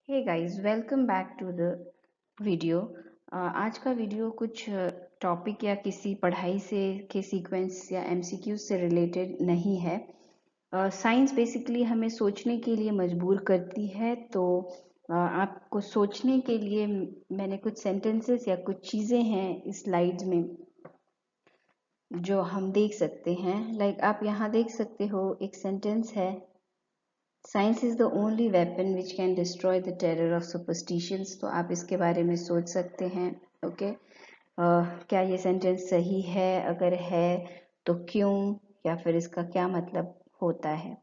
Hey guys, welcome back to the video. आज का video कुछ टॉपिक या किसी पढ़ाई से के सीक्वेंस या एमसीक्यू से रिलेटेड नहीं है। साइंस बेसिकली हमें सोचने के लिए मजबूर करती है, तो आपको सोचने के लिए मैंने कुछ सेंटेंसेस या कुछ चीज़ें हैं इस स्लाइड्स में जो हम देख सकते हैं। लाइक आप यहाँ देख सकते हो, एक सेंटेंस है, science is the only weapon which can destroy the terror of superstitions. तो आप इसके बारे में सोच सकते हैं। ओके, क्या ये सेंटेंस सही है? अगर है तो क्यों, या फिर इसका क्या मतलब होता है?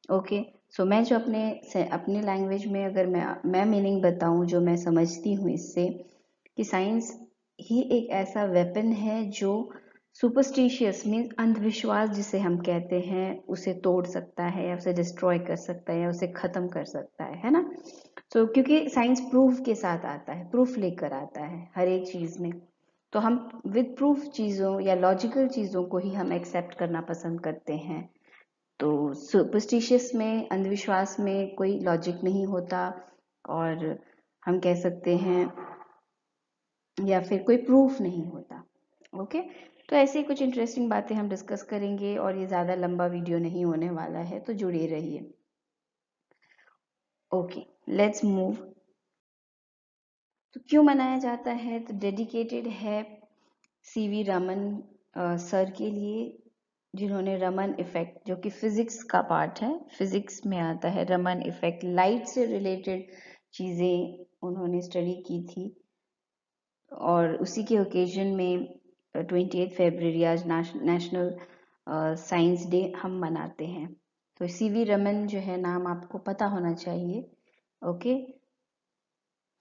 ओके, सो मैं जो अपने लैंग्वेज में अगर मैं मीनिंग बताऊं जो मैं समझती हूँ इससे, कि साइंस ही एक ऐसा वेपन है जो सुपरस्टिशियस मीन्स अंधविश्वास जिसे हम कहते हैं उसे तोड़ सकता है, या उसे डिस्ट्रॉय कर सकता है, या उसे खत्म कर सकता है ना। तो क्योंकि साइंस प्रूफ के साथ आता है, प्रूफ लेकर आता है हर एक चीज में, तो हम विद प्रूफ चीजों या लॉजिकल चीजों को ही हम एक्सेप्ट करना पसंद करते हैं। तो सुपरस्टिशियस में, अंधविश्वास में कोई लॉजिक नहीं होता, और हम कह सकते हैं या फिर कोई प्रूफ नहीं होता। ओके, तो ऐसे ही कुछ इंटरेस्टिंग बातें हम डिस्कस करेंगे, और ये ज़्यादा लंबा वीडियो नहीं होने वाला है, तो जुड़े रहिए। Okay, let's move. तो क्यों मनाया जाता है? तो डेडिकेटेड है सीवी रमन सर के लिए, जिन्होंने रमन इफेक्ट, जो कि फिजिक्स का पार्ट है, फिजिक्स में आता है रमन इफेक्ट, लाइट से रिलेटेड चीज़ें उन्होंने स्टडी की थी। और उसी के ओकेजन में 28 फरवरी आज नेशनल साइंस डे हम मनाते हैं। तो सीवी रमन जो है, नाम आपको पता होना चाहिए। Okay,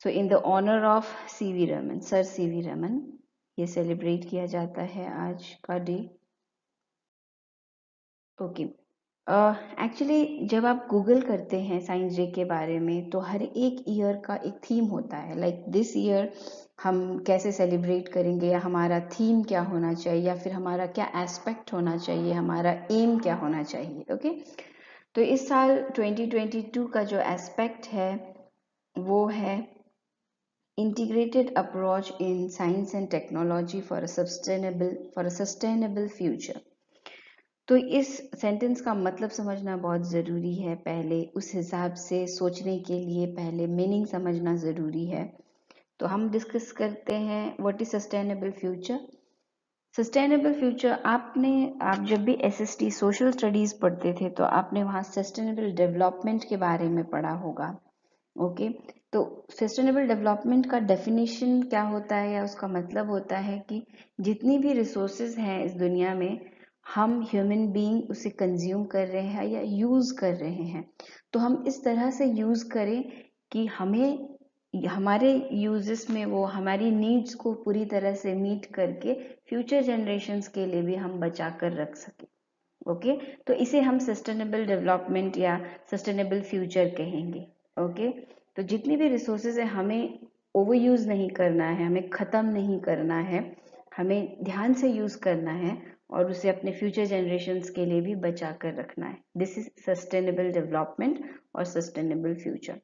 so in the honour of CV Raman, sir CV Raman, ये सेलिब्रेट किया जाता है आज का डे। ओके, एक्चुअली जब आप गूगल करते हैं साइंस डे के बारे में, तो हर एक ईयर का एक थीम होता है। लाइक दिस ईयर हम कैसे सेलिब्रेट करेंगे, या हमारा थीम क्या होना चाहिए, या फिर हमारा क्या एस्पेक्ट होना चाहिए, हमारा एम क्या होना चाहिए। ओके, तो इस साल 2022 का जो एस्पेक्ट है वो है integrated approach in science and technology for a sustainable future. तो इस सेंटेंस का मतलब समझना बहुत ज़रूरी है। पहले उस हिसाब से सोचने के लिए पहले मीनिंग समझना ज़रूरी है। तो हम डिस्कस करते हैं what is sustainable future. Sustainable future, आप जब भी एसएसटी सोशल स्टडीज पढ़ते थे, तो आपने वहाँ सस्टेनेबल डेवलपमेंट के बारे में पढ़ा होगा। ओके, तो सस्टेनेबल डेवलपमेंट का डेफिनेशन क्या होता है, या उसका मतलब होता है कि जितनी भी रिसोर्सेज हैं इस दुनिया में, हम ह्यूमन बीइंग उसे कंज्यूम कर रहे हैं या यूज कर रहे हैं, तो हम इस तरह से यूज करें कि हमें हमारे यूजेस में वो हमारी नीड्स को पूरी तरह से मीट करके फ्यूचर जनरेशन्स के लिए भी हम बचा कर रख सकें। ओके, तो इसे हम सस्टेनेबल डेवलपमेंट या सस्टेनेबल फ्यूचर कहेंगे। ओके, तो जितनी भी रिसोर्सेज है, हमें ओवर यूज नहीं करना है, हमें ख़त्म नहीं करना है, हमें ध्यान से यूज करना है, और उसे अपने फ्यूचर जनरेशन्स के लिए भी बचा कर रखना है। दिस इज सस्टेनेबल डेवलपमेंट और sustainable future.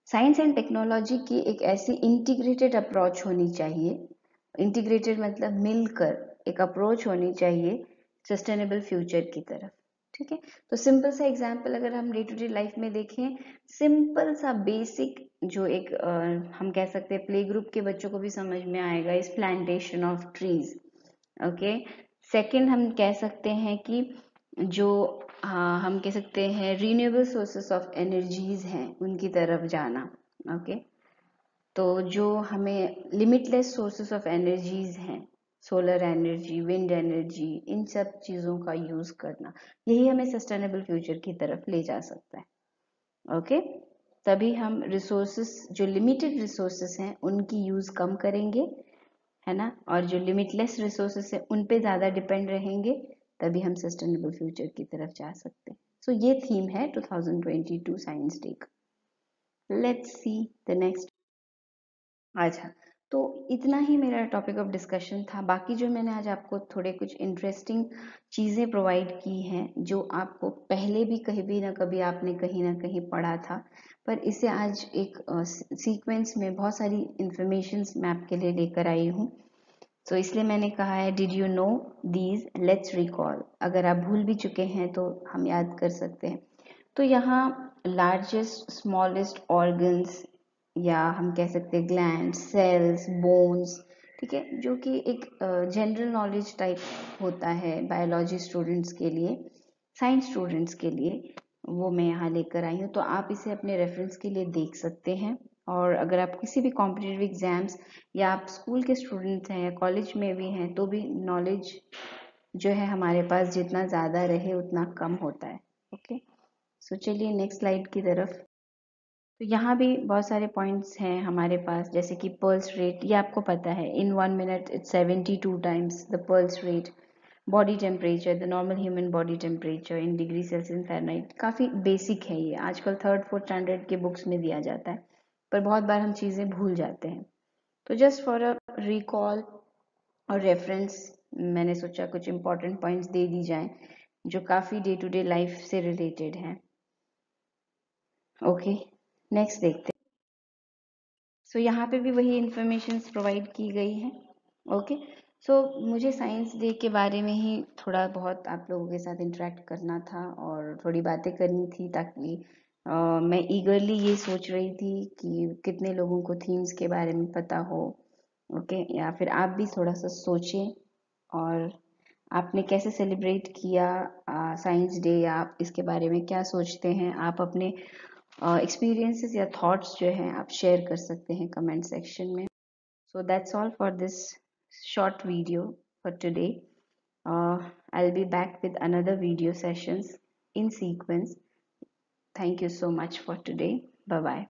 Science and technology की एक ऐसी इंटीग्रेटेड अप्रोच होनी चाहिए, इंटीग्रेटेड मतलब मिलकर एक अप्रोच होनी चाहिए सस्टेनेबल फ्यूचर की तरफ। ठीक है, तो सिंपल सा एग्जांपल अगर हम डे टू डे लाइफ में देखें, सिंपल सा बेसिक जो एक हम कह सकते हैं प्ले ग्रुप के बच्चों को भी समझ में आएगा, इस plantation of trees. Okay, second हम कह सकते हैं कि जो हम कह सकते हैं रीन्यूएबल सोर्सेस ऑफ एनर्जीज हैं उनकी तरफ जाना। ओके, तो जो हमें लिमिटलेस सोर्सेस ऑफ एनर्जीज हैं, सोलर एनर्जी, विंड एनर्जी, इन सब चीज़ों का यूज़ करना, यही हमें सस्टेनेबल फ्यूचर की तरफ ले जा सकता है। ओके, तभी हम रिसोर्सेस, जो लिमिटेड रिसोर्सेस हैं उनकी यूज़ कम करेंगे, है ना, और जो लिमिटलेस रिसोर्सेस है उन पे ज़्यादा डिपेंड रहेंगे, तभी हम सस्टेनेबल फ्यूचर की तरफ जा सकते हैं। सो ये थीम है 2022 साइंस डे का। Let's see the next. अच्छा, तो इतना ही मेरा टॉपिक ऑफ डिस्कशन था। बाकी जो मैंने आज आपको थोड़े कुछ इंटरेस्टिंग चीज़ें प्रोवाइड की हैं जो आपको पहले भी कभी ना कभी आपने कहीं ना कहीं पढ़ा था, पर इसे आज एक सीक्वेंस में बहुत सारी इंफॉर्मेशंस मैं आपके लिए लेकर आई हूँ। तो इसलिए मैंने कहा है did you know these, let's recall. अगर आप भूल भी चुके हैं तो हम याद कर सकते हैं। तो यहाँ लार्जेस्ट स्मॉलेस्ट ऑर्गन्स, या हम कह सकते हैं ग्लैंड, सेल्स, बोन्स, ठीक है, जो कि एक जनरल नॉलेज टाइप होता है बायोलॉजी स्टूडेंट्स के लिए, साइंस स्टूडेंट्स के लिए, वो मैं यहाँ लेकर आई हूँ। तो आप इसे अपने रेफरेंस के लिए देख सकते हैं। और अगर आप किसी भी कॉम्पिटिटिव एग्जाम्स या आप स्कूल के स्टूडेंट्स हैं या कॉलेज में भी हैं तो भी नॉलेज जो है हमारे पास जितना ज़्यादा रहे उतना कम होता है। ओके, सो चलिए नेक्स्ट स्लाइड की तरफ। तो यहाँ भी बहुत सारे पॉइंट्स हैं हमारे पास, जैसे कि पल्स रेट, ये आपको पता है, इन 1 minute it's 72 times the pulse rate. Body temperature, the normal human body temperature in degree Celsius Fahrenheit, काफ़ी बेसिक है ये, आजकल थर्ड फोर्थ स्टैंडर्ड के बुक्स में दिया जाता है, पर बहुत बार हम चीज़ें भूल जाते हैं। तो जस्ट फॉर अ रिकॉल और रेफरेंस मैंने सोचा कुछ इंपॉर्टेंट पॉइंट्स दे दी जाएं जो काफ़ी डे टू डे लाइफ से रिलेटेड हैं। ओके, नेक्स्ट देखते हैं। सो यहाँ पे भी वही इंफॉर्मेशन प्रोवाइड की गई हैं। ओके, सो मुझे साइंस डे के बारे में ही थोड़ा बहुत आप लोगों के साथ इंटरेक्ट करना था और थोड़ी बातें करनी थी, ताकि मैं ईगरली ये सोच रही थी कि कितने लोगों को थीम्स के बारे में पता हो। ओके, या फिर आप भी थोड़ा सा सोचें और आपने कैसे सेलिब्रेट किया साइंस डे, या आप इसके बारे में क्या सोचते हैं, आप अपने एक्सपीरियंसेस या थॉट्स जो हैं आप शेयर कर सकते हैं कमेंट सेक्शन में। So that's all for this short video for today. I'll be back with another video sessions in sequence. Thank you so much for today. Bye bye.